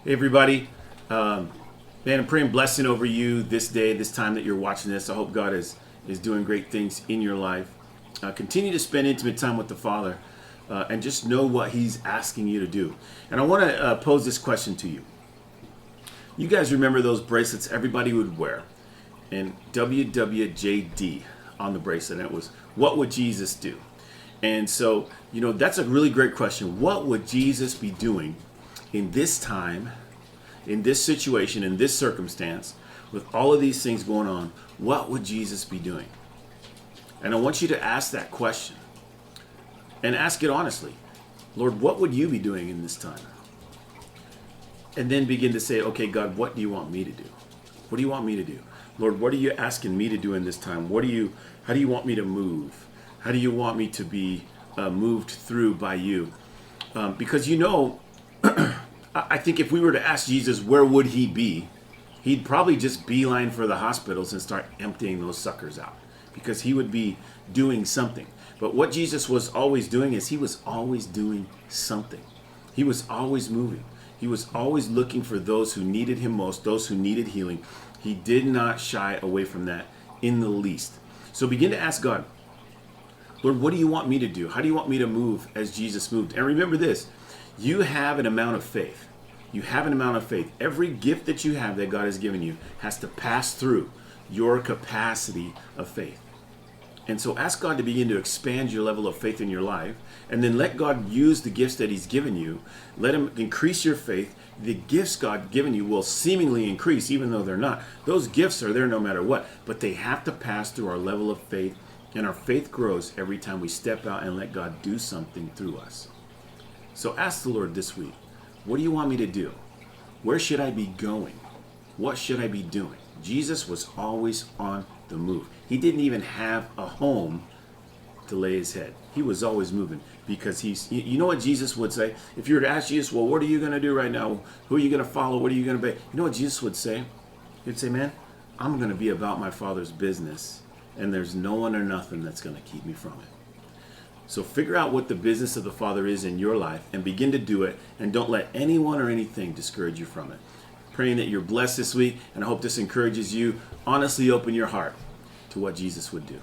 Hey everybody, man, I'm praying blessing over you this day, this time that you're watching this. I hope God is doing great things in your life. Continue to spend intimate time with the Father and just know what He's asking you to do. And I want to pose this question to you. You guys remember those bracelets everybody would wear? And WWJD on the bracelet. And it was, what would Jesus do? And so, that's a really great question. What would Jesus be doing in this time, in this situation, in this circumstance, with all of these things going on? What would Jesus be doing? And I want you to ask that question and ask it honestly. Lord, what would you be doing in this time? And then begin to say, okay, God, what do you want me to do? What do you want me to do? Lord, what are you asking me to do in this time? How do you want me to move? How do you want me to be moved through by you? Because I think if we were to ask Jesus, where would he be? He'd probably just beeline for the hospitals and start emptying those suckers out, because he would be doing something. But what Jesus was always doing is he was always doing something. He was always moving. He was always looking for those who needed him most, those who needed healing. He did not shy away from that in the least. So begin to ask God, Lord, what do you want me to do? How do you want me to move as Jesus moved? And remember this, you have an amount of faith. You have an amount of faith. Every gift that you have that God has given you has to pass through your capacity of faith. And so ask God to begin to expand your level of faith in your life, and then let God use the gifts that he's given you. Let him increase your faith. The gifts God given you will seemingly increase, even though they're not. Those gifts are there no matter what, but they have to pass through our level of faith, and our faith grows every time we step out and let God do something through us. So ask the Lord this week, what do you want me to do? Where should I be going? What should I be doing? Jesus was always on the move. He didn't even have a home to lay his head. He was always moving, because you know what Jesus would say? If you were to ask Jesus, well, what are you going to do right now? Who are you going to follow? What are you going to be? You know what Jesus would say? He'd say, man, I'm going to be about my Father's business, and there's no one or nothing that's going to keep me from it. So figure out what the business of the Father is in your life and begin to do it, and don't let anyone or anything discourage you from it. Praying that you're blessed this week, and I hope this encourages you. Honestly open your heart to what Jesus would do.